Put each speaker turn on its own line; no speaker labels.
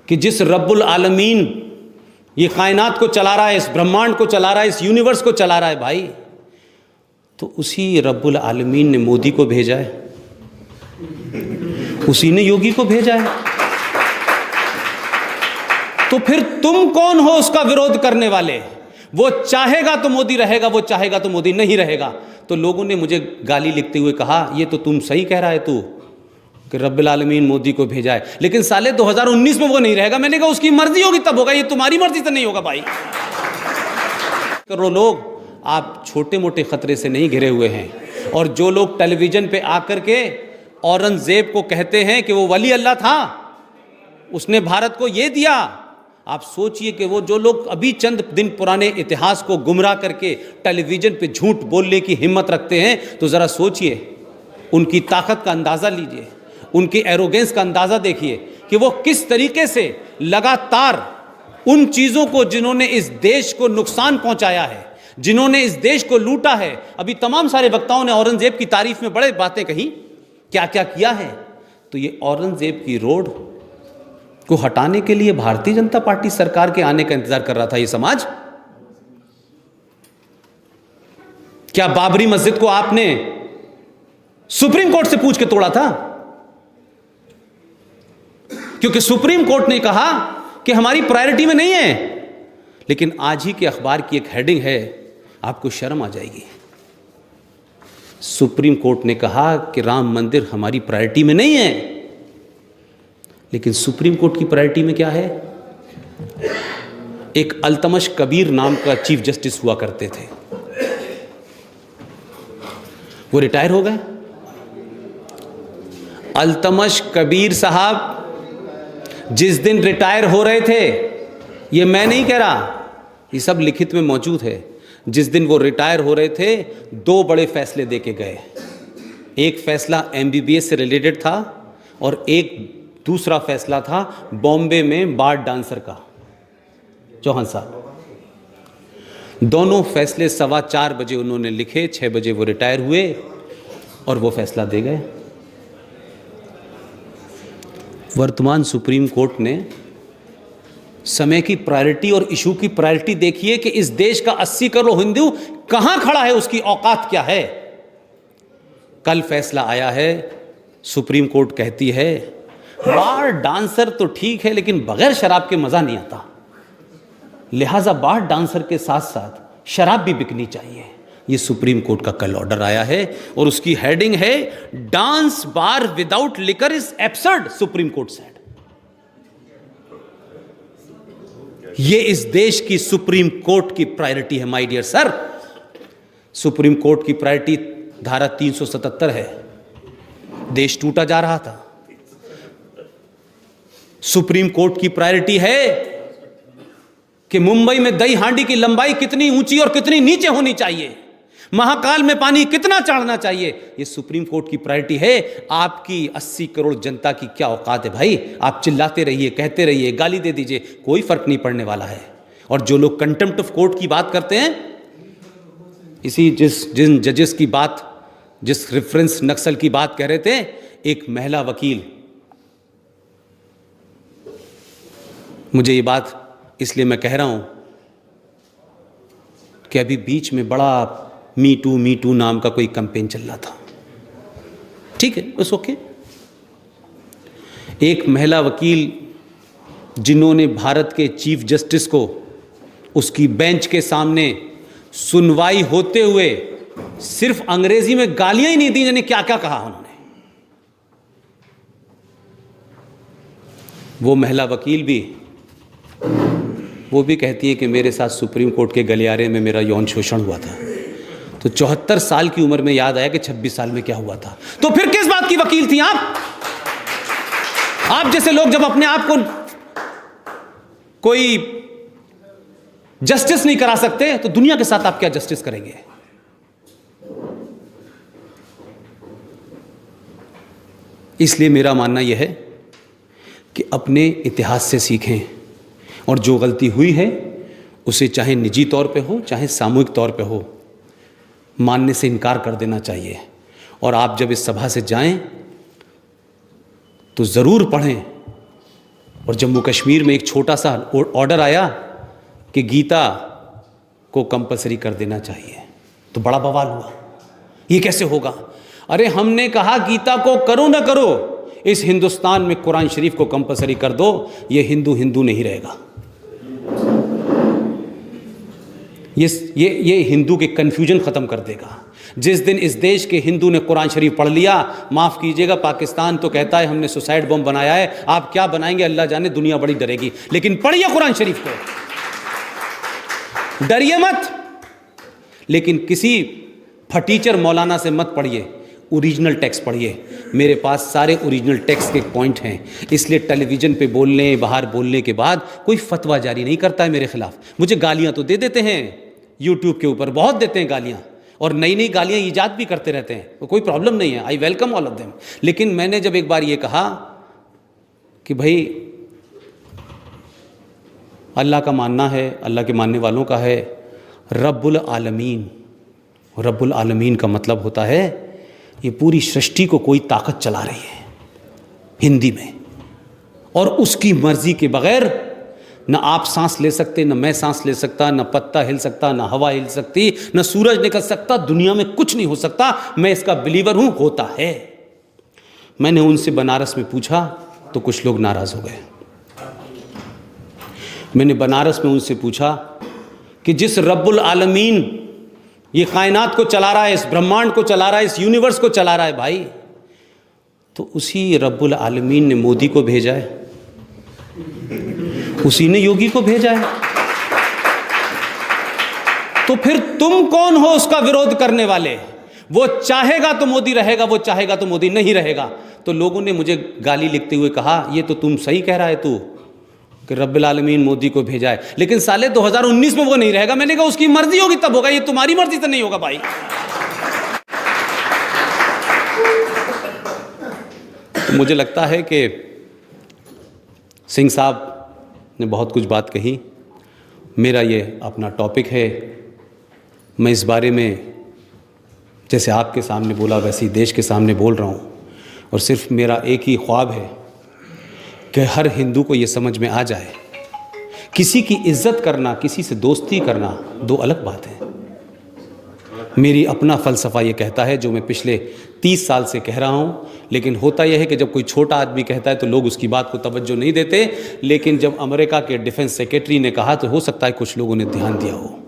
कि जिस रब्बुल आलमीन ये कायनात को चला रहा है, इस ब्रह्मांड को चला रहा है, इस यूनिवर्स को चला रहा है भाई, तो उसी रब्बुल आलमीन ने मोदी को भेजा है, उसी ने योगी को भेजा है। तो फिर तुम कौन हो उसका विरोध करने वाले? वो चाहेगा तो मोदी रहेगा, वो चाहेगा तो मोदी नहीं रहेगा। तो लोगों ने मुझे गाली लिखते हुए कहा, ये तो तुम सही कह रहा है तू कि रब्बिल आलमीन मोदी को भेजा है, लेकिन साले 2019 में वो नहीं रहेगा। मैंने कहा उसकी मर्जी होगी तब होगा, ये तुम्हारी मर्जी से नहीं होगा भाई। करोड़ों लोग आप छोटे मोटे खतरे से नहीं घिरे हुए हैं। और जो लोग टेलीविजन पे आकर के औरंगजेब को कहते हैं कि वो वली अल्लाह था, उसने भारत को ये दिया, आप सोचिए कि वो जो लोग अभी चंद दिन पुराने इतिहास को गुमराह करके टेलीविजन पे झूठ बोलने की हिम्मत रखते हैं, तो ज़रा सोचिए, उनकी ताकत का अंदाज़ा लीजिए, उनकी एरोगेंस का अंदाज़ा देखिए कि वो किस तरीके से लगातार उन चीज़ों को जिन्होंने इस देश को नुकसान पहुंचाया है, जिन्होंने इस देश को लूटा है। अभी तमाम सारे वक्ताओं ने औरंगजेब की तारीफ में बड़े बातें कही, क्या क्या किया है। तो ये औरंगजेब की रोड को हटाने के लिए भारतीय जनता पार्टी सरकार के आने का इंतजार कर रहा था ये समाज। क्या बाबरी मस्जिद को आपने सुप्रीम कोर्ट से पूछ के तोड़ा था? क्योंकि सुप्रीम कोर्ट ने कहा कि हमारी प्रायोरिटी में नहीं है। लेकिन आज ही के अखबार की एक हेडिंग है, आपको शर्म आ जाएगी। सुप्रीम कोर्ट ने कहा कि राम मंदिर हमारी प्रायोरिटी में नहीं है, लेकिन सुप्रीम कोर्ट की प्रायोरिटी में क्या है? एक अल्तमश कबीर नाम का चीफ जस्टिस हुआ करते थे, वो रिटायर हो गए। अल्तमश कबीर साहब जिस दिन रिटायर हो रहे थे, ये मैं नहीं कह रहा, ये सब लिखित में मौजूद है, जिस दिन वो रिटायर हो रहे थे, दो बड़े फैसले दे के गए। एक फैसला एमबीबीएस से रिलेटेड था और एक दूसरा फैसला था बॉम्बे में बार डांसर का, चौहान साहब। दोनों फैसले 4:15 बजे उन्होंने लिखे, 6 बजे वो रिटायर हुए और वो फैसला दे गए। वर्तमान सुप्रीम कोर्ट ने समय की प्रायोरिटी और इशू की प्रायोरिटी देखिए कि इस देश का 80 करोड़ हिंदू कहां खड़ा है, उसकी औकात क्या है। कल फैसला आया है, सुप्रीम कोर्ट कहती है बार डांसर तो ठीक है, लेकिन बगैर शराब के मजा नहीं आता, लिहाजा बार डांसर के साथ साथ शराब भी बिकनी चाहिए। ये सुप्रीम कोर्ट का कल ऑर्डर आया है और उसकी हेडिंग है, dance bar without liquor is absurd, supreme court said. ये इस देश की सुप्रीम कोर्ट की प्रायोरिटी है my dear sir. Supreme court की प्रायोरिटी धारा 377 है, देश टूटा जा रहा था। सुप्रीम कोर्ट की प्रायोरिटी है कि मुंबई में दही हांडी की लंबाई कितनी ऊंची और कितनी नीचे होनी चाहिए, महाकाल में पानी कितना चढ़ना चाहिए, ये सुप्रीम कोर्ट की प्रायोरिटी है। आपकी 80 करोड़ जनता की क्या औकात है भाई? आप चिल्लाते रहिए, कहते रहिए, गाली दे दीजिए, कोई फर्क नहीं पड़ने वाला है। और जो लोग कंटेम्प्ट ऑफ कोर्ट की बात करते हैं, इसी जिन जजेस की बात, जिस रेफरेंस नक्सल की बात कह रहे थे, एक महिला वकील, मुझे ये बात इसलिए मैं कह रहा हूं कि अभी बीच में बड़ा मी टू नाम का कोई कैंपेन चल रहा था, ठीक है, बस ओके। एक महिला वकील जिन्होंने भारत के चीफ जस्टिस को उसकी बेंच के सामने सुनवाई होते हुए सिर्फ अंग्रेजी में गालियां ही नहीं दी, यानी क्या क्या कहा उन्होंने, वो महिला वकील भी कहती है कि मेरे साथ सुप्रीम कोर्ट के गलियारे में मेरा यौन शोषण हुआ था। तो 74 साल की उम्र में याद आया कि 26 साल में क्या हुआ था। तो फिर किस बात की वकील थी आप? आप जैसे लोग जब अपने आप को कोई जस्टिस नहीं करा सकते, तो दुनिया के साथ आप क्या जस्टिस करेंगे? इसलिए मेरा मानना यह है कि अपने इतिहास से सीखें और जो गलती हुई है उसे चाहे निजी तौर पे हो चाहे सामूहिक तौर पे हो, मानने से इनकार कर देना चाहिए। और आप जब इस सभा से जाएं तो ज़रूर पढ़ें और जम्मू कश्मीर में एक छोटा सा ऑर्डर आया कि गीता को कंपलसरी कर देना चाहिए, तो बड़ा बवाल हुआ, ये कैसे होगा? अरे हमने कहा गीता को करो ना करो, इस हिंदुस्तान में कुरान शरीफ को कंपलसरी कर दो, ये हिंदू हिंदू नहीं रहेगा। ये हिंदू के कन्फ्यूजन ख़त्म कर देगा। जिस दिन इस देश के हिंदू ने कुरान शरीफ पढ़ लिया, माफ़ कीजिएगा, पाकिस्तान तो कहता है हमने सुसाइड बम बनाया है, आप क्या बनाएंगे अल्लाह जाने, दुनिया बड़ी डरेगी, लेकिन पढ़िए कुरान शरीफ को, डरिए मत। लेकिन किसी फटीचर मौलाना से मत पढ़िए, ओरिजिनल टेक्स्ट पढ़िए। मेरे पास सारे ओरिजिनल टेक्स्ट के पॉइंट हैं, इसलिए टेलीविज़न पे बोलने, बाहर बोलने के बाद कोई फतवा जारी नहीं करता है मेरे खिलाफ। मुझे गालियाँ तो दे देते हैं, यूट्यूब के ऊपर बहुत देते हैं गालियाँ, और नई नई गालियाँ ईजाद भी करते रहते हैं, तो कोई प्रॉब्लम नहीं है, I welcome all of them. लेकिन मैंने जब एक बार ये कहा कि भाई अल्लाह का मानना है, अल्लाह के मानने वालों का है, रब्बुल आलमीन, रब्बुल आलमीन का मतलब होता है ये पूरी सृष्टि को कोई ताकत चला रही है हिंदी में, और उसकी मर्जी के बगैर न आप सांस ले सकते, न मैं सांस ले सकता, न पत्ता हिल सकता, न हवा हिल सकती, न सूरज निकल सकता, दुनिया में कुछ नहीं हो सकता। मैं इसका बिलीवर हूं, होता है। मैंने उनसे बनारस में पूछा तो कुछ लोग नाराज हो गए। मैंने बनारस में उनसे पूछा कि जिस रब्बुल आलमीन ये कायनात को चला रहा है, इस ब्रह्मांड को चला रहा है, इस यूनिवर्स को चला रहा है भाई, तो उसी रब्बुल आलमीन ने मोदी को भेजा है, उसी ने योगी को भेजा है, तो फिर तुम कौन हो उसका विरोध करने वाले? वो चाहेगा तो मोदी रहेगा, वो चाहेगा तो मोदी नहीं रहेगा। तो लोगों ने मुझे गाली लिखते हुए कहा, ये तो तुम सही कह रहा है तू कि रब्बुल आलमीन मोदी को भेजा है, लेकिन साले 2019 में वो नहीं रहेगा। मैंने कहा उसकी मर्जी होगी तब होगा, ये तुम्हारी मर्जी से नहीं होगा भाई। तो मुझे लगता है कि सिंह साहब ने बहुत कुछ बात कही, मेरा ये अपना टॉपिक है, मैं इस बारे में जैसे आपके सामने बोला वैसे ही देश के सामने बोल रहा हूँ, और सिर्फ मेरा एक ही ख्वाब है कि हर हिंदू को ये समझ में आ जाए, किसी की इज्जत करना, किसी से दोस्ती करना दो अलग बात है। मेरी अपना फ़लसफ़ा ये कहता है, जो मैं पिछले 30 साल से कह रहा हूँ, लेकिन होता यह है कि जब कोई छोटा आदमी कहता है तो लोग उसकी बात को तवज्जो नहीं देते, लेकिन जब अमेरिका के डिफेंस सेक्रेटरी ने कहा तो हो सकता है कुछ लोगों ने ध्यान दिया हो।